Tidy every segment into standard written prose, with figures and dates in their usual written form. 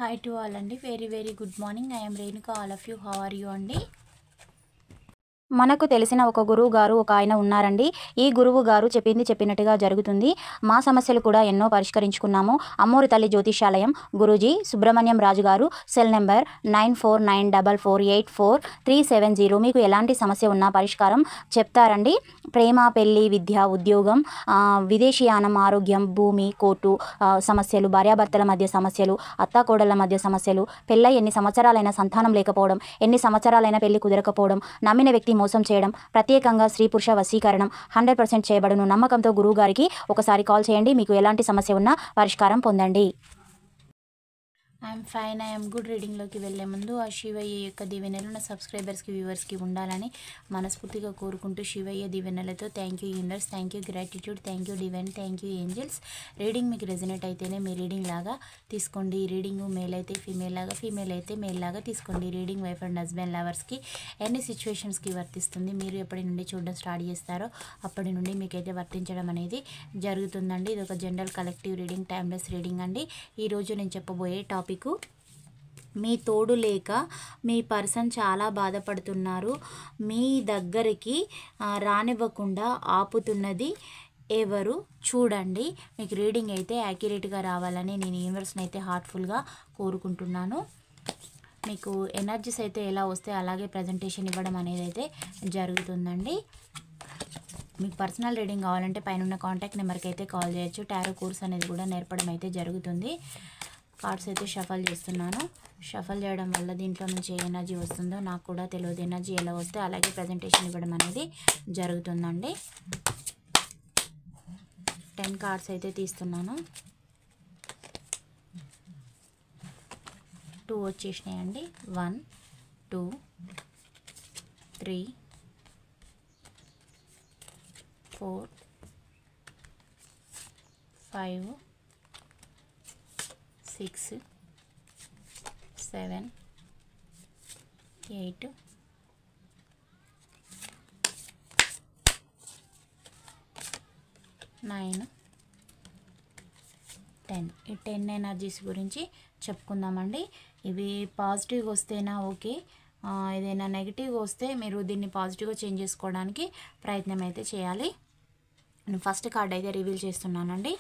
Hi to all and very good morning. I am Renuka. All of you, how are you అండి? మనకు తెలిసిన ఒక గురువు గారు ఒక ఆయన ఉన్నారండి. ఈ గురువు గారు చెప్పింది చెప్పినట్టుగా జరుగుతుంది. మా సమస్యలు కూడా ఎన్నో పరిష్కరించుకున్నాము. అమ్మోరి తల్లి జ్యోతిషాలయం గురూజీ సుబ్రహ్మణ్యం రాజు గారు. Cell number 9494484370. మీకు ఎలాంటి సమస్య ఉన్నా పరిష్కారం చెప్తారండి. ప్రేమ, పెళ్లి, విద్య, ఉద్యోగం, విదేశీయానం, ఆరోగ్యం, భూమి, కోర్టు సమస్యలు, భార్యాభర్తల మధ్య సమస్యలు, అత్తాకోడళ్ల మధ్య సమస్యలు, పెళ్ళై ఎన్ని సంవత్సరాలైనా సంతానం లేకపోవడం, ఎన్ని సంవత్సరాలైనా పెళ్లి కుదరకపోవడం, నమ్మిన వ్యక్తి మోసం చేయడం, ప్రత్యేకంగా స్త్రీ పురుష వశీకరణం 100% చేయబడును. నమ్మకంతో గురువు గారికి ఒకసారి కాల్ చేయండి. మీకు ఎలాంటి సమస్య ఉన్నా పరిష్కారం పొందండి. I'm fine. I'm good. రీడింగ్లోకి వెళ్ళే ముందు ఆ శివయ్య యొక్క దీవెనలు నా సబ్స్క్రైబర్స్కి వ్యూవర్స్కి ఉండాలని మనస్ఫూర్తిగా కోరుకుంటూ శివయ్య దీవెనలతో thank you universe, thank you gratitude, thank you divine, thank you angels. Reading మీకు రెజనేట్ అయితేనే మీ రీడింగ్ లాగా తీసుకోండి. ఈ రీడింగ్ మేల్ అయితే ఫీమేల్ లాగా, ఫీమేల్ అయితే మేల్ లాగా తీసుకోండి. రీడింగ్ వైఫ్ అండ్ హస్బెండ్ లవర్స్కి ఎన్ని సిచ్యువేషన్స్కి వర్తిస్తుంది, మీరు ఎప్పటి నుండి చూడడం స్టార్ట్ చేస్తారో అప్పటి నుండి మీకైతే వర్తించడం అనేది జరుగుతుందండి. ఇది ఒక general collective reading, timeless reading అండి. ఈరోజు నేను చెప్పబోయే టాపిక్, మీ తోడు లేక మీ పర్సన్ చాలా బాధపడుతున్నారు. మీ దగ్గరికి రానివ్వకుండా ఆపుతున్నది ఎవరు చూడండి. మీకు రీడింగ్ అయితే యాక్యురేట్గా రావాలని నేను యూనివర్స్ని అయితే హార్ట్ఫుల్గా కోరుకుంటున్నాను. మీకు ఎనర్జీస్ అయితే ఎలా వస్తే అలాగే ప్రజెంటేషన్ ఇవ్వడం అనేది అయితే జరుగుతుందండి. మీకు పర్సనల్ రీడింగ్ కావాలంటే పైన కాంటాక్ట్ నెంబర్కి అయితే కాల్ చేయొచ్చు. టారో కోర్స్ అనేది కూడా నేర్పడం అయితే జరుగుతుంది. కార్డ్స్ అయితే షఫల్ చేస్తున్నాను. షఫల్ చేయడం వల్ల దీంట్లో నుంచి ఏ ఎనర్జీ వస్తుందో నాకు కూడా తెలియదు. ఎనర్జీ ఎలా వస్తే అలాగే ప్రజెంటేషన్ ఇవ్వడం అనేది జరుగుతుందండి. 10 కార్డ్స్ అయితే తీస్తున్నాను. 2 వచ్చేసినాయండి. 1 2 3 4 5 6 7 8 9 10. ఈ 10 ఎనర్జీస్ గురించి చెప్పుకుందామండి. ఇవి పాజిటివ్గా వస్తేనా ఓకే, ఏదైనా నెగిటివ్గా వస్తే మీరు దీన్ని పాజిటివ్గా చేంజ్ చేసుకోవడానికి ప్రయత్నం అయితే చేయాలి. నేను ఫస్ట్ కార్డ్ అయితే రివీల్ చేస్తున్నానండి.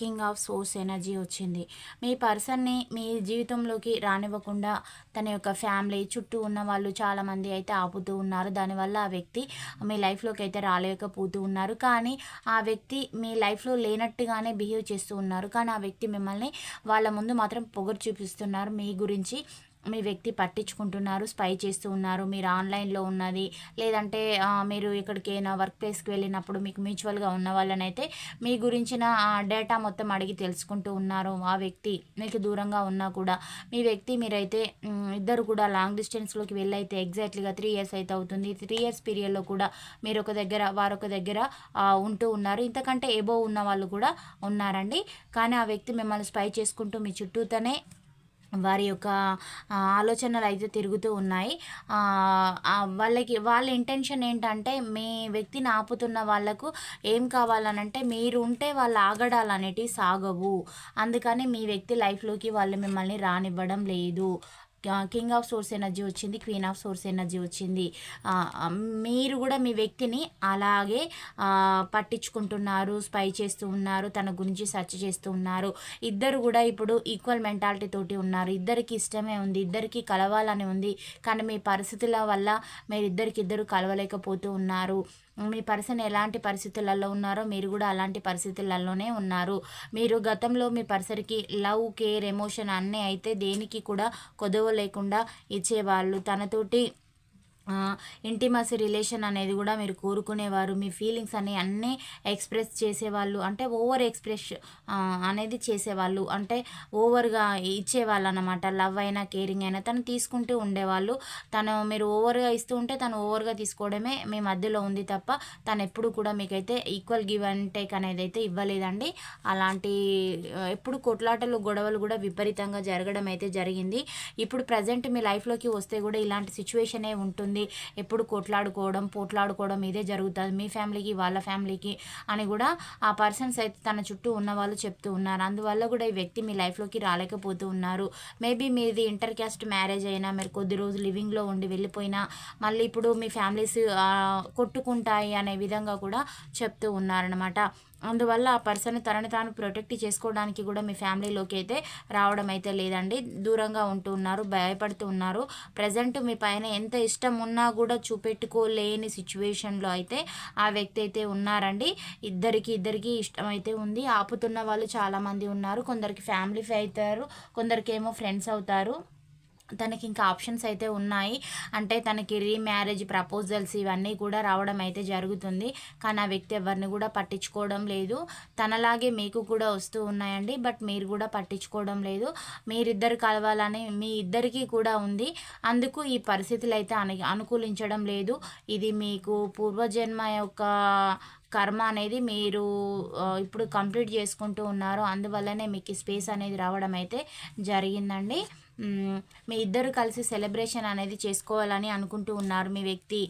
కింగ్ ఆఫ్ సోర్స్ ఎనర్జీ వచ్చింది. మీ పర్సన్ని మీ జీవితంలోకి రానివ్వకుండా తన యొక్క ఫ్యామిలీ చుట్టూ ఉన్న వాళ్ళు చాలామంది అయితే ఆపుతూ ఉన్నారు. దానివల్ల ఆ వ్యక్తి మీ లైఫ్లోకి అయితే రాలేకపోతూ ఉన్నారు. కానీ ఆ వ్యక్తి మీ లైఫ్లో లేనట్టుగానే బిహేవ్ చేస్తూ ఉన్నారు. కానీ ఆ వ్యక్తి మిమ్మల్ని వాళ్ళ ముందు మాత్రం పొగరు చూపిస్తున్నారు. మీ గురించి మీ వ్యక్తి పట్టించుకుంటున్నారు, స్పై చేస్తూ ఉన్నారు. మీరు ఆన్లైన్లో ఉన్నది, లేదంటే మీరు ఎక్కడికైనా వర్క్ ప్లేస్కి వెళ్ళినప్పుడు మీకు మ్యూచువల్గా ఉన్న వాళ్ళనైతే మీ గురించిన డేటా మొత్తం అడిగి తెలుసుకుంటూ ఉన్నారు. ఆ వ్యక్తి మీకు దూరంగా ఉన్నా కూడా మీ వ్యక్తి మీరైతే ఇద్దరు కూడా లాంగ్ డిస్టెన్స్లోకి వెళ్ళైతే ఎగ్జాక్ట్లీగా 3 ఇయర్స్ అయితే అవుతుంది. 3 ఇయర్స్ పీరియడ్లో కూడా మీరు ఒక దగ్గర వారొక దగ్గర ఉంటూ ఉన్నారు. ఇంతకంటే ఎబో ఉన్న వాళ్ళు కూడా ఉన్నారండి. కానీ ఆ వ్యక్తి మిమ్మల్ని స్పై చేసుకుంటూ మీ చుట్టూతోనే వారి యొక్క ఆలోచనలు అయితే తిరుగుతూ ఉన్నాయి. వాళ్ళ ఇంటెన్షన్ ఏంటంటే మీ వ్యక్తిని ఆపుతున్న వాళ్ళకు ఏం కావాలనంటే మీరు ఉంటే వాళ్ళు ఆగడాలు అనేటివి సాగవు. అందుకని మీ వ్యక్తి లైఫ్లోకి వాళ్ళు మిమ్మల్ని రానివ్వడం లేదు. కింగ్ ఆఫ్ సోర్స్ ఎనర్జీ వచ్చింది, క్వీన్ ఆఫ్ సోర్స్ ఎనర్జీ వచ్చింది. మీరు కూడా మీ వ్యక్తిని అలాగే పట్టించుకుంటున్నారు, స్పై చేస్తూ ఉన్నారు, తన గురించి సెర్చ్ చేస్తూ ఉన్నారు. ఇద్దరు కూడా ఇప్పుడు ఈక్వల్ మెంటాలిటీ తోటి ఉన్నారు. ఇద్దరికి ఇష్టమే ఉంది, ఇద్దరికి కలవాలని ఉంది. కానీ మీ పరిస్థితుల వల్ల మీరు ఇద్దరికిద్దరు కలవలేకపోతూ ఉన్నారు. మీ పర్సన్ ఎలాంటి పరిస్థితులలో ఉన్నారో మీరు కూడా అలాంటి పరిస్థితులలోనే ఉన్నారు. మీరు గతంలో మీ పర్సన్కి లవ్, కేర్, ఎమోషన్ అన్నీ అయితే దేనికి కూడా కొదవ లేకుండా ఇచ్చేవాళ్ళు. తనతోటి ఇంటిమసీ రిలేషన్ అనేది కూడా మీరు కోరుకునేవారు. మీ ఫీలింగ్స్ అన్నీ ఎక్స్ప్రెస్ చేసేవాళ్ళు. అంటే ఓవర్ ఎక్స్ప్రెస్ అనేది చేసేవాళ్ళు. అంటే ఓవర్గా ఇచ్చేవాళ్ళు అన్నమాట. లవ్ అయినా కేరింగ్ అయినా తను తీసుకుంటూ ఉండేవాళ్ళు. మీరు ఓవర్గా ఇస్తూ ఉంటే తను ఓవర్గా తీసుకోవడమే మీ మధ్యలో ఉంది తప్ప తను ఎప్పుడు కూడా మీకైతే ఈక్వల్ గివ్ అండ్ టేక్ అనేది అయితే ఇవ్వలేదండి. అలాంటి ఎప్పుడు కొట్లాటలు, గొడవలు కూడా విపరీతంగా జరగడం అయితే జరిగింది. ఇప్పుడు ప్రజెంట్ మీ లైఫ్లోకి వస్తే కూడా ఇలాంటి సిచ్యువేషనే ఉంటుంది. ఉంటుంది, ఎప్పుడు పోట్లాడుకోవడం ఇదే జరుగుతుంది మీ ఫ్యామిలీకి వాళ్ళ ఫ్యామిలీకి అని కూడా ఆ పర్సన్స్ అయితే తన చుట్టూ ఉన్న వాళ్ళు చెప్తూ ఉన్నారు. అందువల్ల కూడా ఈ వ్యక్తి మీ లైఫ్లోకి రాలేకపోతూ ఉన్నారు. మేబీ మీది ఇంటర్ క్యాస్ట్ మ్యారేజ్ అయినా, మీరు కొద్ది రోజులు లివింగ్లో ఉండి వెళ్ళిపోయినా మళ్ళీ ఇప్పుడు మీ ఫ్యామిలీస్ కొట్టుకుంటాయి అనే విధంగా కూడా చెప్తూ ఉన్నారనమాట. అందువల్ల ఆ పర్సన్ తనని తాను ప్రొటెక్ట్ చేసుకోవడానికి కూడా మీ ఫ్యామిలీలోకి అయితే రావడం అయితే లేదండి. దూరంగా ఉంటూ ఉన్నారు, భయపడుతూ ఉన్నారు. ప్రజెంట్ మీ పైన ఎంత ఇష్టం ఉన్నా కూడా చూపెట్టుకోలేని సిచ్యువేషన్లో అయితే ఆ వ్యక్తి అయితే ఉన్నారండి. ఇద్దరికి ఇష్టం అయితే ఉంది. ఆపుతున్న వాళ్ళు చాలామంది ఉన్నారు. కొందరికి ఫ్యామిలీ అవుతారు, కొందరికేమో ఫ్రెండ్స్ అవుతారు. తనకి ఇంకా ఆప్షన్స్ అయితే ఉన్నాయి. అంటే తనకి రీమ్యారేజ్ ప్రపోజల్స్ ఇవన్నీ కూడా రావడం అయితే జరుగుతుంది. కానీ ఆ వ్యక్తి ఎవరిని కూడా పట్టించుకోవడం లేదు. తనలాగే మీకు కూడా వస్తూ ఉన్నాయండి, బట్ మీరు కూడా పట్టించుకోవడం లేదు. మీరిద్దరు కలవాలని మీ ఇద్దరికీ కూడా ఉంది. అందుకు ఈ పరిస్థితులు అయితే అనుకూలించడం లేదు. ఇది మీకు పూర్వజన్మ యొక్క కర్మ అనేది మీరు ఇప్పుడు కంప్లీట్ చేసుకుంటూ ఉన్నారు. అందువల్లనే మీకు ఈ స్పేస్ అనేది రావడం అయితే జరిగిందండి. మీ ఇద్దరు కలిసి సెలబ్రేషన్ అనేది చేసుకోవాలని అనుకుంటూ ఉన్నారు మీ వ్యక్తి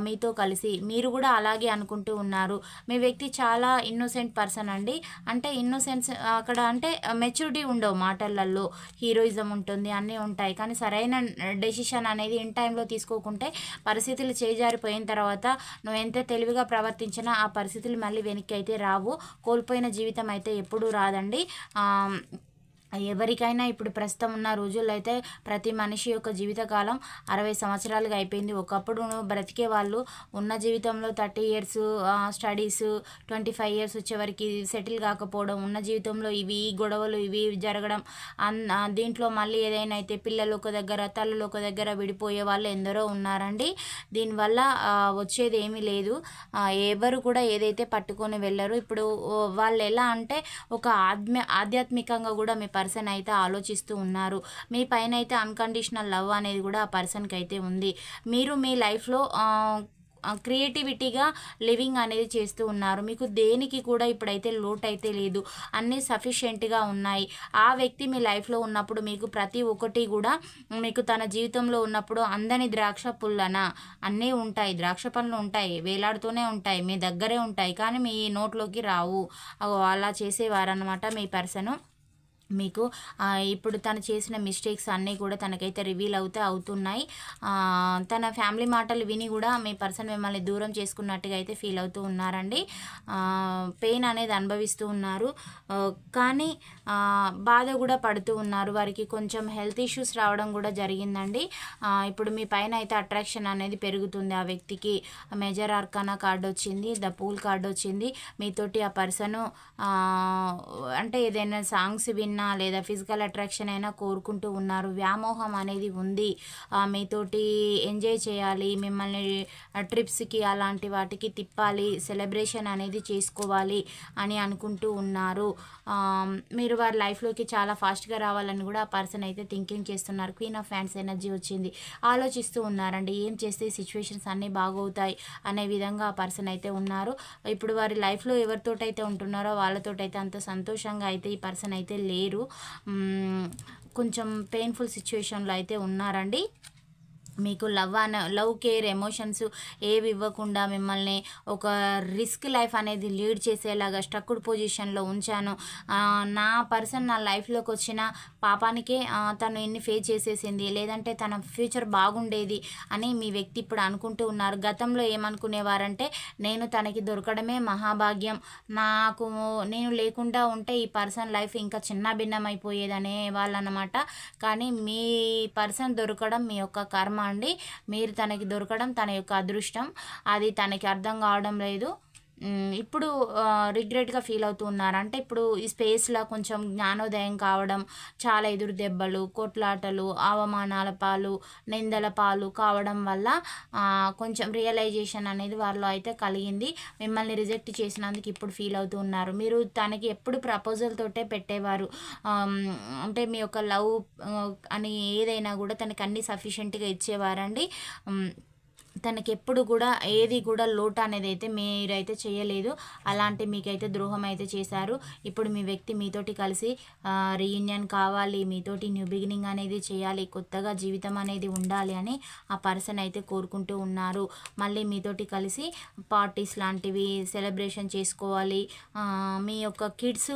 మీతో కలిసి. మీరు కూడా అలాగే అనుకుంటూ ఉన్నారు. మీ వ్యక్తి చాలా ఇన్నోసెంట్ పర్సన్ అండి. అంటే ఇన్నోసెన్స్ అక్కడ అంటే మెచ్యూరిటీ ఉండవు, మాటలలో హీరోయిజం ఉంటుంది, అన్నీ ఉంటాయి. కానీ సరైన డెసిషన్ అనేది ఇన్ టైంలో తీసుకోకుంటే పరిస్థితులు చేజారిపోయిన తర్వాత నువ్వు ఎంత తెలివిగా ప్రవర్తించినా ఆ పరిస్థితులు మళ్ళీ వెనక్కి అయితే రావు. కోల్పోయిన జీవితం అయితే ఎప్పుడూ రాదండి. ఎవరికైనా ఇప్పుడు ప్రస్తుతం ఉన్న రోజుల్లో అయితే ప్రతి మనిషి యొక్క జీవితకాలం 60 సంవత్సరాలుగా అయిపోయింది. ఒకప్పుడు బ్రతికే వాళ్ళు ఉన్న జీవితంలో 30 years స్టడీస్, 25 years వచ్చేవరకు సెటిల్ కాకపోవడం, ఉన్న జీవితంలో ఇవి గొడవలు ఇవి జరగడం, దీంట్లో మళ్ళీ ఏదైనా అయితే పిల్లలు ఒక దగ్గర తల్లులు ఒక దగ్గర విడిపోయే వాళ్ళు ఎందరో ఉన్నారండి. దీనివల్ల వచ్చేది ఏమీ లేదు. ఎవరు కూడా ఏదైతే పట్టుకొని వెళ్ళరు. ఇప్పుడు వాళ్ళు ఎలా అంటే ఒక ఆధ్యాత్మికంగా కూడా మీ పర్సన్ అయితే ఆలోచిస్తూ ఉన్నారు. మీ పైన అయితే అన్కండిషనల్ లవ్ అనేది కూడా ఆ పర్సన్కి అయితే ఉంది. మీరు మీ లైఫ్లో క్రియేటివిటీగా లివింగ్ అనేది చేస్తూ ఉన్నారు. మీకు దేనికి కూడా ఇప్పుడైతే లోటు అయితే లేదు, అన్నీ సఫిషియెంట్గా ఉన్నాయి. ఆ వ్యక్తి మీ లైఫ్లో ఉన్నప్పుడు మీకు ప్రతి ఒక్కటి కూడా మీకు తన జీవితంలో ఉన్నప్పుడు అందని ద్రాక్ష పుల్లన అన్నీ ఉంటాయి, ద్రాక్ష పండ్లు ఉంటాయి, వేలాడుతూనే ఉంటాయి, మీ దగ్గరే ఉంటాయి, కానీ మీ నోట్లోకి రావు. అలా చేసేవారనమాట మీ పర్సను. మీకు ఇప్పుడు తను చేసిన మిస్టేక్స్ అన్నీ కూడా తనకైతే రివీల్ అవుతున్నాయి. తన ఫ్యామిలీ మాటలు విని కూడా మీ పర్సన్ మిమ్మల్ని దూరం చేసుకున్నట్టుగా అయితే ఫీల్ అవుతూ ఉన్నారండి. పెయిన్ అనేది అనుభవిస్తూ ఉన్నారు, కానీ బాధ కూడా పడుతూ ఉన్నారు. వారికి కొంచెం హెల్త్ ఇష్యూస్ రావడం కూడా జరిగిందండి. ఇప్పుడు మీ పైన అయితే అట్రాక్షన్ అనేది పెరుగుతుంది. ఆ వ్యక్తికి మేజర్ ఆర్కానా కార్డు వచ్చింది, ద పూల్ కార్డు వచ్చింది. మీతోటి ఆ పర్సను అంటే ఏదైనా సాంగ్స్ విన్నా లేదా ఫిజికల్ అట్రాక్షన్ అయినా కోరుకుంటూ ఉన్నారు. వ్యామోహం అనేది ఉంది. మీతోటి ఎంజాయ్ చేయాలి, మిమ్మల్ని ట్రిప్స్కి అలాంటి వాటికి తిప్పాలి, సెలబ్రేషన్ అనేది చేసుకోవాలి అని అనుకుంటూ ఉన్నారు. మీరు వారి లైఫ్లోకి చాలా ఫాస్ట్గా రావాలని కూడా ఆ పర్సన్ అయితే థింకింగ్ చేస్తున్నారు. క్వీన్ ఆఫ్ ఫ్యాన్స్ ఎనర్జీ వచ్చింది. ఆలోచిస్తూ ఉన్నారండి, ఏం చేస్తే సిచ్యువేషన్స్ అన్నీ బాగవుతాయి అనే విధంగా ఆ పర్సన్ అయితే ఉన్నారు. ఇప్పుడు వారి లైఫ్లో ఎవరితోటైతే ఉంటున్నారో వాళ్ళతోటైతే అంత సంతోషంగా అయితే ఈ పర్సన్ అయితే లేరు. కొంచెం పెయిన్ఫుల్ సిచ్యువేషన్లో అయితే ఉన్నారండి. మీకు లవ్ కేర్ ఎమోషన్స్ ఏవి ఇవ్వకుండా మిమ్మల్ని ఒక రిస్క్ లైఫ్ అనేది లీడ్ చేసేలాగా స్ట్రక్డ్ పొజిషన్లో ఉంచాను. నా పర్సన్ నా లైఫ్లోకి వచ్చిన పాపానికే తను ఎన్ని ఫేస్ చేసేసింది, లేదంటే తన ఫ్యూచర్ బాగుండేది అని మీ వ్యక్తి ఇప్పుడు అనుకుంటూ ఉన్నారు. గతంలో ఏమనుకునేవారంటే నేను తనకి దొరకడమే మహాభాగ్యం, నేను లేకుండా ఉంటే ఈ పర్సన్ లైఫ్ ఇంకా చిన్న భిన్నమైపోయేదనే వాళ్ళనమాట. కానీ మీ పర్సన్ దొరకడం మీ యొక్క కర్మ అండి. మీరు తనకి దొరకడం తన యొక్క అదృష్టం. అది తనకి అర్థం కావడం లేదు. ఇప్పుడు రిగ్రెట్గా ఫీల్ అవుతూ ఉన్నారు. అంటే ఇప్పుడు ఈ స్పేస్లో కొంచెం జ్ఞానోదయం కావడం, చాలా ఎదురు దెబ్బలు, కొట్లాటలు, అవమానాల పాలు, నిందల పాలు కావడం వల్ల కొంచెం రియలైజేషన్ అనేది వారిలో అయితే కలిగింది. మిమ్మల్ని రిజెక్ట్ చేసినందుకు ఇప్పుడు ఫీల్ అవుతూ ఉన్నారు. మీరు తనకి ఎప్పుడు ప్రపోజల్ తోటే పెట్టేవారు. అంటే మీ యొక్క లవ్ అని ఏదైనా కూడా తనకి అన్నీ సఫిషియెంట్గా ఇచ్చేవారండి. తనకెప్పుడు కూడా ఏది కూడా లోటు అనేది అయితే మీరైతే చేయలేదు. అలాంటి మీకైతే ద్రోహం అయితే చేశారు. ఇప్పుడు మీ వ్యక్తి మీతోటి కలిసి రీయూనియన్ కావాలి, మీతోటి న్యూ బిగినింగ్ అనేది చేయాలి, కొత్తగా జీవితం అనేది ఉండాలి అని ఆ పర్సన్ అయితే కోరుకుంటూ ఉన్నారు. మళ్ళీ మీతోటి కలిసి పార్టీస్ లాంటివి సెలబ్రేషన్ చేసుకోవాలి. మీ యొక్క కిడ్స్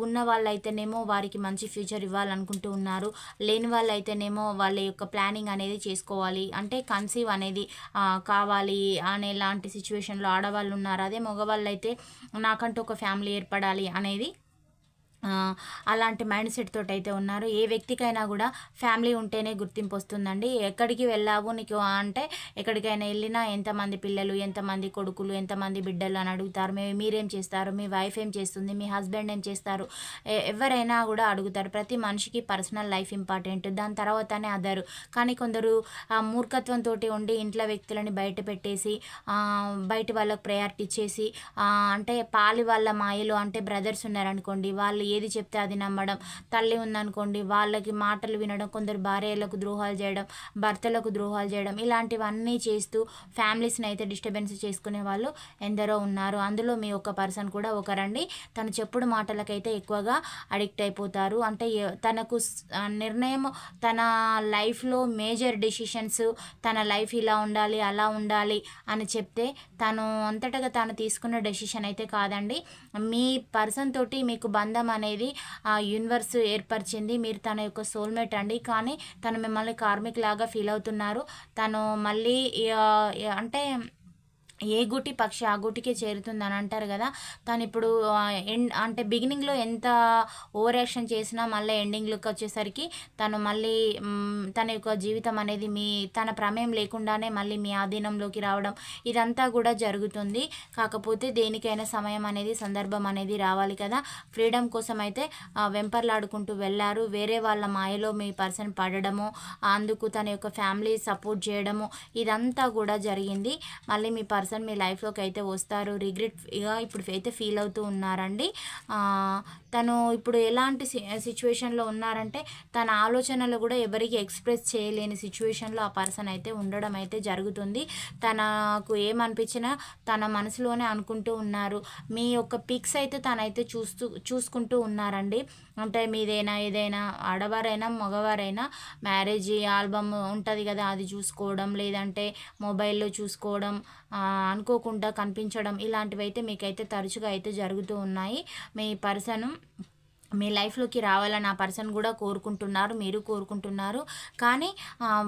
ఉన్న వాళ్ళైతేనేమో వారికి మంచి ఫ్యూచర్ ఇవ్వాలనుకుంటూ ఉన్నారు. లేని వాళ్ళైతేనేమో వాళ్ళ యొక్క ప్లానింగ్ అనేది చేసుకోవాలి. అంటే కన్సీవ్ అనేది కావాలి అనే లాంటి సిచ్యువేషన్లో ఆడవాళ్ళు ఉన్నారు. అదే మగవాళ్ళు అయితే నాకంటూ ఒక ఫ్యామిలీ ఏర్పడాలి అనేది అలాంటి మైండ్ సెట్ తోటి అయితే ఉన్నారు. ఏ వ్యక్తికైనా కూడా ఫ్యామిలీ ఉంటేనే గుర్తింపు వస్తుందండి. ఎక్కడికి వెళ్ళావు నీకు అంటే ఎక్కడికైనా వెళ్ళినా ఎంతమంది పిల్లలు, ఎంతమంది కొడుకులు, ఎంతమంది బిడ్డలు అని అడుగుతారు. మీరేం చేస్తారు, మీ వైఫ్ ఏం చేస్తుంది, మీ హస్బెండ్ ఏం చేస్తారు, ఎవరైనా కూడా అడుగుతారు. ప్రతి మనిషికి పర్సనల్ లైఫ్ ఇంపార్టెంట్, దాని తర్వాతనే అదరు. కానీ కొందరు మూర్ఖత్వంతో ఉండి ఇంట్లో వ్యక్తులని బయట పెట్టేసి బయట వాళ్ళకు ప్రయారిటీ ఇచ్చేసి అంటే పాలి వాళ్ళ మాయలు అంటే బ్రదర్స్ ఉన్నారనుకోండి, వాళ్ళు ఏది చెప్తే అది నమ్మడం, తల్లి ఉందనుకోండి వాళ్ళకి మాటలు వినడం, కొందరు భార్యలకు ద్రోహాలు చేయడం, భర్తలకు ద్రోహాలు చేయడం, ఇలాంటివన్నీ చేస్తూ ఫ్యామిలీస్ని అయితే డిస్టర్బెన్స్ చేసుకునే వాళ్ళు ఎందరో ఉన్నారు. అందులో మీ ఒక్క పర్సన్ కూడా ఒకరండి. తను చెప్పుడు మాటలకైతే ఎక్కువగా అడిక్ట్ అయిపోతారు. అంటే తనకు నిర్ణయం, తన లైఫ్లో మేజర్ డెసిషన్స్, తన లైఫ్ ఇలా ఉండాలి అలా ఉండాలి అని చెప్తే తను అంతటగా తాను తీసుకున్న డెసిషన్ అయితే కాదండి. మీ పర్సన్ తోటి మీకు బంధం అనేది యూనివర్స్ ఏర్పరిచింది. మీరు తన యొక్క సోల్మేట్ అండి. కానీ తను మిమ్మల్ని కార్మిక్ లాగా ఫీల్ అవుతున్నారు. తను మళ్ళీ అంటే ఏ గుటి పక్షి ఆ గుటికే చేరుతుందని అంటారు కదా. తను ఇప్పుడు అంటే బిగినింగ్లో ఎంత ఓవర్ యాక్షన్ చేసినా మళ్ళీ ఎండింగ్లోకి వచ్చేసరికి తను మళ్ళీ తన యొక్క జీవితం అనేది తన ప్రమేయం లేకుండానే మళ్ళీ మీ ఆధీనంలోకి రావడం ఇదంతా కూడా జరుగుతుంది. కాకపోతే దేనికైనా సమయం అనేది, సందర్భం అనేది రావాలి కదా. ఫ్రీడమ్ కోసం అయితే వెంపర్లాడుకుంటూ వెళ్ళారు. వేరే వాళ్ళ మాయలో మీ పర్సన్ పడడము, అందుకు తన యొక్క ఫ్యామిలీ సపోర్ట్ చేయడము ఇదంతా కూడా జరిగింది. మళ్ళీ మీ పర్సన్ మీ లైఫ్లోకి అయితే వస్తారు. రిగ్రెట్గా ఇప్పుడు అయితే ఫీల్ అవుతూ ఉన్నారండి. తను ఇప్పుడు ఎలాంటి సిచ్యువేషన్లో ఉన్నారంటే తన ఆలోచనలు కూడా ఎవరికి ఎక్స్ప్రెస్ చేయలేని సిచ్యువేషన్లో ఆ పర్సన్ అయితే ఉండడం అయితే జరుగుతుంది. తనకు ఏమనిపించినా తన మనసులోనే అనుకుంటూ ఉన్నారు. మీ యొక్క పిక్స్ అయితే తనైతే చూసుకుంటూ ఉన్నారండి. అంటే మీదైనా ఏదైనా ఆడవారైనా మగవారైనా మ్యారేజ్ ఆల్బమ్ ఉంటుంది కదా, అది చూసుకోవడం, లేదంటే మొబైల్లో చూసుకోవడం, అనుకోకుండా కనిపించడం ఇలాంటివి అయితే మీకైతే తరచుగా అయితే జరుగుతూ ఉన్నాయి. మీ పర్సన్ మీ లైఫ్లోకి రావాలని ఆ పర్సన్ కూడా కోరుకుంటున్నారు, మీరు కోరుకుంటున్నారు. కానీ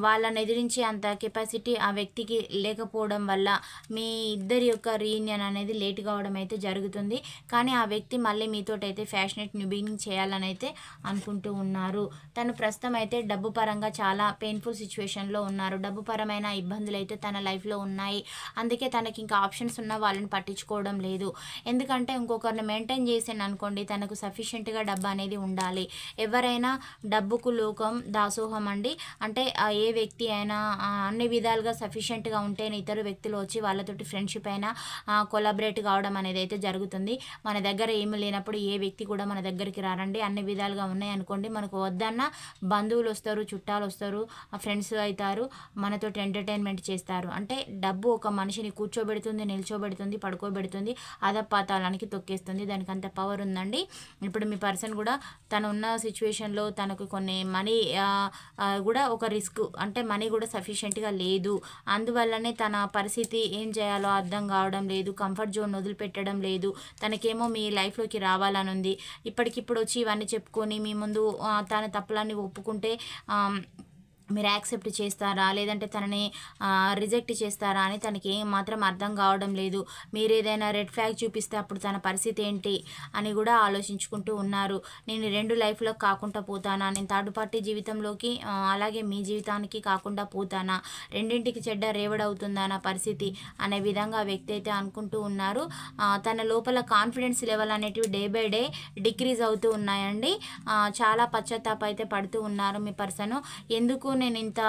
వాళ్ళని ఎదిరించే అంత కెపాసిటీ ఆ వ్యక్తికి లేకపోవడం వల్ల మీ ఇద్దరి యొక్క రీయూనియన్ అనేది లేట్ కావడం అయితే జరుగుతుంది. కానీ ఆ వ్యక్తి మళ్ళీ మీతోటైతే ఫ్యాషనేట్ న్యూ బిగినింగ్ చేయాలని అయితే అనుకుంటూ ఉన్నారు. తను ప్రస్తుతం అయితే డబ్బు పరంగా చాలా పెయిన్ఫుల్ సిచ్యువేషన్లో ఉన్నారు. డబ్బు పరమైన ఇబ్బందులు అయితే తన లైఫ్లో ఉన్నాయి. అందుకే తనకి ఇంకా ఆప్షన్స్ ఉన్న వాళ్ళని పట్టించుకోవడం లేదు. ఎందుకంటే ఇంకొకరిని మెయింటైన్ చేసాను అనుకోండి, తనకు సఫిషియెంట్గా డబ్బు అనేది ఉండాలి. ఎవరైనా డబ్బుకు లోకం దాసోహం అండి. అంటే ఏ వ్యక్తి అయినా అన్ని విధాలుగా సఫిషియెంట్గా ఉంటేనే ఇతర వ్యక్తులు వచ్చి వాళ్ళతోటి ఫ్రెండ్షిప్ అయినా కొలాబరేట్ కావడం అనేది అయితే జరుగుతుంది. మన దగ్గర ఏమి లేనప్పుడు ఏ వ్యక్తి కూడా మన దగ్గరికి రారండి. అన్ని విధాలుగా ఉన్నాయి అనుకోండి, మనకు వద్దన్న బంధువులు వస్తారు, చుట్టాలు వస్తారు, ఫ్రెండ్స్ అవుతారు, మనతోటి ఎంటర్టైన్మెంట్ చేస్తారు. అంటే డబ్బు ఒక మనిషిని కూర్చోబెడుతుంది, నిల్చోబెడుతుంది, పడుకోబెడుతుంది, అధపాతాళానికి తొక్కేస్తుంది. దానికి అంత పవర్ ఉందండి. ఇప్పుడు మీ పర్సన్ కూడా తను ఉన్న సిచ్యువేషన్లో తనకు కొన్ని మనీ కూడా ఒక రిస్క్, అంటే మనీ కూడా సఫిషియెంట్గా లేదు. అందువల్లనే తన పరిస్థితి ఏం చేయాలో అర్థం కావడం లేదు. కంఫర్ట్ జోన్ వదిలిపెట్టడం లేదు. తనకేమో మీ లైఫ్లోకి రావాలని ఉంది. ఇప్పటికిప్పుడు వచ్చి ఇవన్నీ చెప్పుకొని మీ ముందు తన తప్పులన్నీ ఒప్పుకుంటే మీరు యాక్సెప్ట్ చేస్తారా, లేదంటే తనని రిజెక్ట్ చేస్తారా అని తనకి ఏం మాత్రం అర్థం కావడం లేదు. మీరు ఏదైనా రెడ్ ఫ్లాగ్ చూపిస్తే అప్పుడు తన పరిస్థితి ఏంటి అని కూడా ఆలోచించుకుంటూ ఉన్నారు. నేను రెండు లైఫ్లో కాకుండా పోతానా, నేను థర్డ్ పార్టీ జీవితంలోకి అలాగే మీ జీవితానికి కాకుండా పోతానా, రెండింటికి చెడ్డ రేవడవుతుందా నా పరిస్థితి అనే విధంగా వ్యక్తి అయితే అనుకుంటూ ఉన్నారు. తన లోపల కాన్ఫిడెన్స్ లెవెల్ అనేటివి డే బై డే డిక్రీజ్ అవుతూ ఉన్నాయండి. చాలా పశ్చాత్తాప అయితే పడుతూ ఉన్నారు మీ పర్సన్. ఎందుకు నేను ఇంత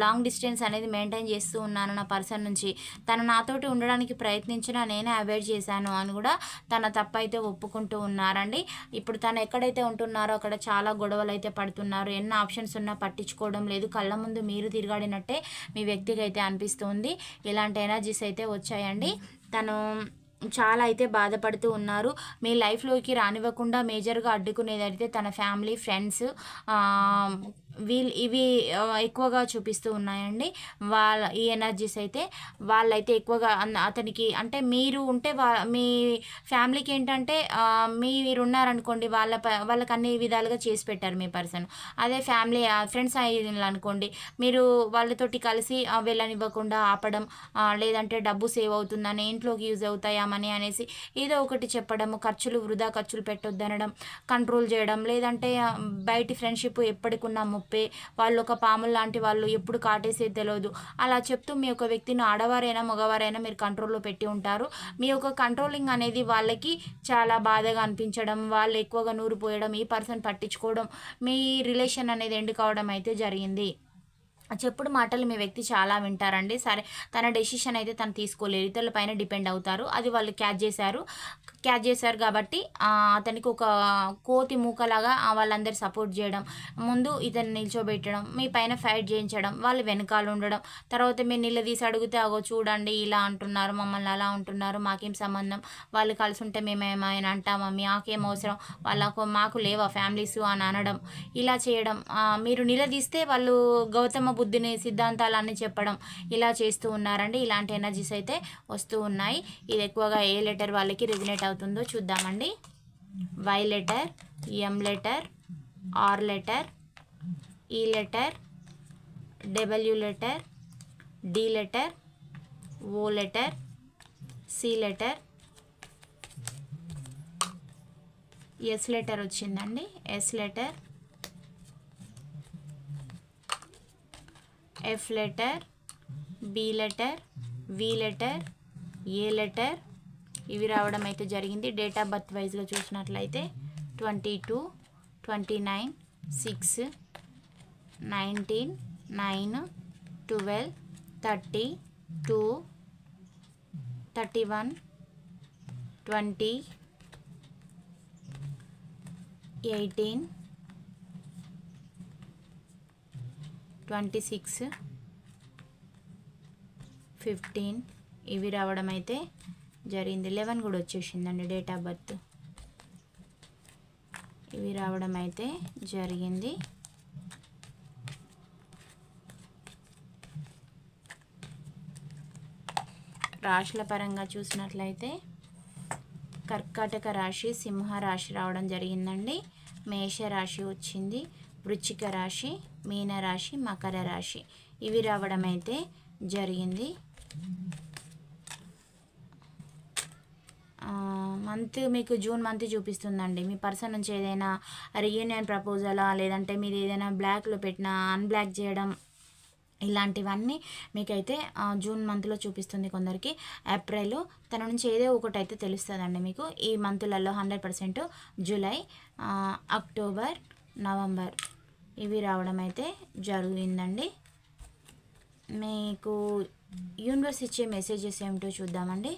లాంగ్ డిస్టెన్స్ అనేది మెయింటైన్ చేస్తూ ఉన్నాను నా పర్సన్ నుంచి, తను నాతోటి ఉండడానికి ప్రయత్నించినా నేనే అవాయిడ్ చేశాను అని కూడా తన తప్పు అయితే ఒప్పుకుంటూ ఉన్నారండి. ఇప్పుడు తను ఎక్కడైతే ఉంటున్నారో అక్కడ చాలా గొడవలు అయితే పడుతున్నారు. ఎన్ని ఆప్షన్స్ ఉన్నా పట్టించుకోవడం లేదు. కళ్ళ ముందు మీరు తిరగాడినట్టే మీ వ్యక్తికి అయితే అనిపిస్తుంది. ఇలాంటి ఎనర్జీస్ అయితే వచ్చాయండి. తను చాలా అయితే బాధపడుతూ ఉన్నారు. మీ లైఫ్లోకి రానివ్వకుండా మేజర్గా అడ్డుకునేది అయితే తన ఫ్యామిలీ, ఫ్రెండ్స్, ఇవి ఎక్కువగా చూపిస్తూ ఉన్నాయండి. ఈ ఎనర్జీస్ అయితే వాళ్ళైతే ఎక్కువగా అతనికి అంటే మీరు ఉంటే మీ ఫ్యామిలీకి ఏంటంటే మీరు ఉన్నారనుకోండి, వాళ్ళకి అన్ని విధాలుగా చేసి పెట్టారు మీ పర్సన్. అదే ఫ్యామిలీ ఫ్రెండ్స్ అనుకోండి, మీరు వాళ్ళతోటి కలిసి వెళ్ళనివ్వకుండా ఆపడం, లేదంటే డబ్బు సేవ్ అవుతుందని, ఇంట్లోకి యూజ్ అవుతాయా మనీ అనేసి ఏదో ఒకటి చెప్పడము, వృధా ఖర్చులు పెట్టొద్దనడం, కంట్రోల్ చేయడం, లేదంటే బయటి ఫ్రెండ్షిప్ ఎప్పటికున్నా ముప్పే, వాళ్ళు ఒక పాములు లాంటి వాళ్ళు, ఎప్పుడు కాటేసేది తెలియదు, అలా చెప్తూ మీ యొక్క వ్యక్తిని ఆడవారైనా మగవారైనా మీరు కంట్రోల్లో పెట్టి ఉంటారు. మీ యొక్క కంట్రోలింగ్ అనేది వాళ్ళకి చాలా బాధగా అనిపించడం, వాళ్ళు ఎక్కువగా నూరు పోయడం, ఈ పర్సన్ పట్టించుకోవడం, మీ రిలేషన్ అనేది ఎండ్ కావడం అయితే జరిగింది. చెప్పుడు మాటలు మీ వ్యక్తి చాలా వింటారండి. సరే, తన డెసిషన్ అయితే తను తీసుకోలేదు, ఇతరుల పైన డిపెండ్ అవుతారు. అది వాళ్ళు క్యాచ్ చేశారు కాబట్టి అతనికి ఒక కోతి మూకలాగా వాళ్ళందరూ సపోర్ట్ చేయడం, ముందు ఇతను నిల్చోబెట్టడం, మీ పైన ఫైట్ చేయించడం, వాళ్ళు వెనకాల ఉండడం, తర్వాత మీరు నిలదీసి అడిగితే అగో చూడండి ఇలా అంటున్నారు, మమ్మల్ని అలా అంటున్నారు, మాకేం సంబంధం, వాళ్ళు కలిసి ఉంటే మేము ఏమైనా అంటామా, మాకేం అవసరం, మాకు లేవా ఫ్యామిలీస్ అని అనడం, ఇలా చేయడం, మీరు నిలదీస్తే వాళ్ళు గౌతమ బుద్ధిని సిద్ధాంతాలన్నీ చెప్పడం, ఇలా చేస్తూ ఉన్నారండి. ఇలాంటి ఎనర్జీస్ అయితే వస్తూ ఉన్నాయి. ఇది ఎక్కువగా ఏ లెటర్ వాళ్ళకి రెజినేట్ అవుతుందో చూద్దామండి. Y letter, M letter, R letter, E letter, W letter, D letter, O letter, C letter, S letter వచ్చిందండి. S letter, F letter, B letter, V letter, A letter, ఇవి రావడం అయితే జరిగింది. డేట్ ఆఫ్ బర్త్ వైజ్గా చూసినట్లయితే 22, 29, 6, 19, 9, 12, 30, 2, 31, 20, 18, 26, 15 ఇవి రావడం అయితే జరిగింది. 11 కూడా వచ్చేసిందండి డేట్ ఆఫ్ బర్త్. ఇవి రావడం అయితే జరిగింది. రాశుల పరంగా చూసినట్లయితే కర్కాటక రాశి, సింహ రాశి రావడం జరిగిందండి. మేష రాశి వచ్చింది, వృశ్చిక రాశి, మీన రాశి, మకర రాశి ఇవి రావడం అయితే జరిగింది. మంత్ మీకు జూన్ మంత్ చూపిస్తుందండి. మీ పర్సన్ నుంచి ఏదైనా రీయూనియన్ ప్రపోజలా, లేదంటే మీరు ఏదైనా బ్లాక్లో పెట్టినా అన్బ్లాక్ చేయడం, ఇలాంటివన్నీ మీకైతే జూన్ మంత్లో చూపిస్తుంది. కొందరికి ఏప్రిల్, తన నుంచి ఏదో ఒకటి అయితే తెలుస్తుందండి మీకు ఈ మంత్లలో 100%. జూలై, అక్టోబర్, నవంబర్ ఇవి రావడం అయితే జరిగిందండి. మీకు యూనివర్స్ ఇచ్చే మెసేజెస్ ఏమిటో చూద్దామండి.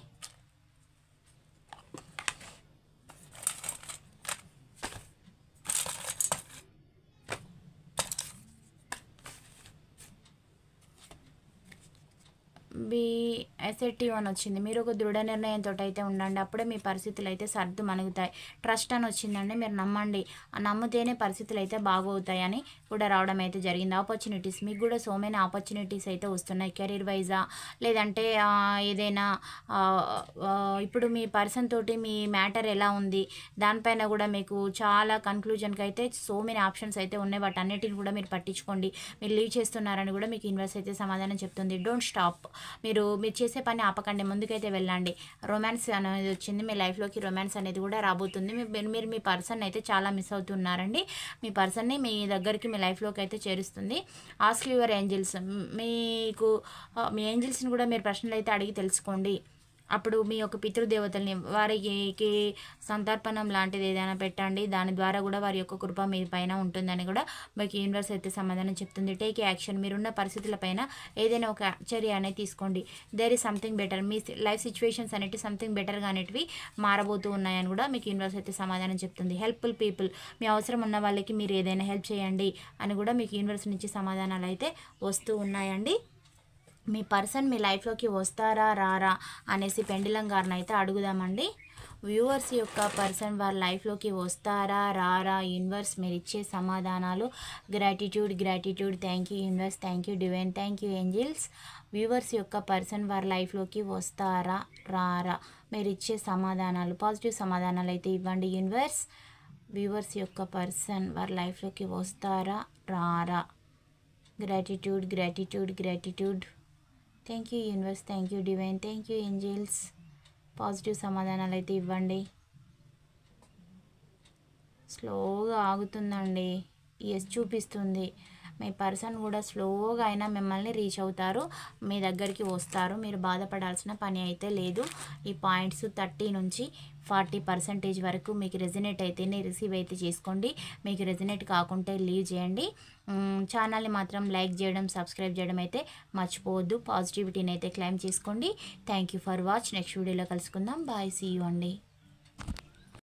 అసెర్టివ్ అని వచ్చింది. మీరు ఒక దృఢ నిర్ణయంతో అయితే ఉండండి, అప్పుడే మీ పరిస్థితులు అయితే సర్దు మణుగుతాయి. ట్రస్ట్ అని వచ్చిందండి, మీరు నమ్మండి, నమ్మితేనే పరిస్థితులు అయితే బాగవుతాయని కూడా రావడం అయితే జరిగింది. ఆపర్చునిటీస్, మీకు కూడా సో మెనీ ఆపర్చునిటీస్ అయితే వస్తున్నాయి. కెరీర్ వైజా, లేదంటే ఏదైనా ఇప్పుడు మీ పర్సన్ తోటి మీ మ్యాటర్ ఎలా ఉంది దానిపైన కూడా మీకు చాలా కన్క్లూజన్కి అయితే సో మెనీ ఆప్షన్స్ అయితే ఉన్నాయి. వాటి అన్నిటిని కూడా మీరు పట్టించుకోండి. మీరు లీవ్ చేస్తున్నారని కూడా మీకు యూనివర్స్ అయితే సమాధానం చెప్తుంది. డోంట్ స్టాప్, మీరు చేసే పని ఆపకండి, ముందుకైతే వెళ్ళండి. రొమాన్స్ అనేది వచ్చింది, మీ లైఫ్లోకి రొమాన్స్ అనేది కూడా రాబోతుంది. మీరు మీ పర్సన్ అయితే చాలా మిస్ అవుతున్నారండి. మీ పర్సన్ని మీ దగ్గరికి మీ లైఫ్లోకి అయితే చేరుస్తుంది. ఆస్క్ యువర్ ఏంజిల్స్, మీ ఏంజిల్స్ని కూడా మీరు ప్రశ్నలు అయితే అడిగి తెలుసుకోండి. అప్పుడు మీ యొక్క పితృదేవతల్ని వారికి సంతర్పణం లాంటిది ఏదైనా పెట్టండి. దాని ద్వారా కూడా వారి యొక్క కృప మీ పైన ఉంటుందని కూడా మీకు యూనివర్స్ అయితే సమాధానం చెప్తుంది. Take action. మీరున్న పరిస్థితులపైన ఏదైనా ఒక చర్య అనేది తీసుకోండి. There is something better. మీ లైఫ్ సిచ్యువేషన్స్ అనేవి సంథింగ్ బెటర్గా అనేటివి మారబోతూ ఉన్నాయని కూడా మీకు యూనివర్స్ అయితే సమాధానం చెప్తుంది. Helpful people. మీ అవసరం ఉన్న వాళ్ళకి మీరు ఏదైనా హెల్ప్ చేయండి అని కూడా మీకు యూనివర్స్ నుంచి సమాధానాలు అయితే వస్తూ ఉన్నాయండి. మీ పర్సన్ మీ లైఫ్లోకి వస్తారా రారా అనేసి పెండిలం గారిని అయితే అడుగుదామండి. వ్యూవర్స్ యొక్క పర్సన్ వారి లైఫ్లోకి వస్తారా రారా? యూనివర్స్ మీరు ఇచ్చే సమాధానాలు. Gratitude gratitude. Thank you universe, thank you divine, thank you angels. Viewers యొక్క పర్సన్ వారి లైఫ్లోకి వస్తారా రారా? మీరు ఇచ్చే సమాధానాలు, పాజిటివ్ సమాధానాలు అయితే ఇవ్వండి యూనివర్స్. వ్యూవర్స్ యొక్క పర్సన్ వారి లైఫ్లోకి వస్తారా రారా? Gratitude gratitude gratitude. Thank you universe, thank you divine, thank you angels. Positive సమాధానాలు అయితే ఇవ్వండి. స్లోగా ఆగుతుందండి. ఎస్ చూపిస్తుంది. మీ పర్సన్ కూడా స్లోగా అయినా మిమ్మల్ని రీచ్ అవుతారు, మీ దగ్గరికి వస్తారు. మీరు బాధపడాల్సిన పని అయితే లేదు. ఈ పాయింట్స్ 30 నుంచి 40% వరకు మీకు రెజినేట్ అయితేనే రిసీవ్ అయితే చేసుకోండి. మీకు రెజినేట్ కాకుంటే లీవ్ చేయండి. ఛానల్ని మాత్రం లైక్ చేయడం, సబ్స్క్రైబ్ చేయడం అయితే మర్చిపోవద్దు. పాజిటివిటీని అయితే క్లైమ్ చేసుకోండి. Thank you for watch. Next వీడియోలో కలుసుకుందాం. బాయ్, సీ యూ అండి.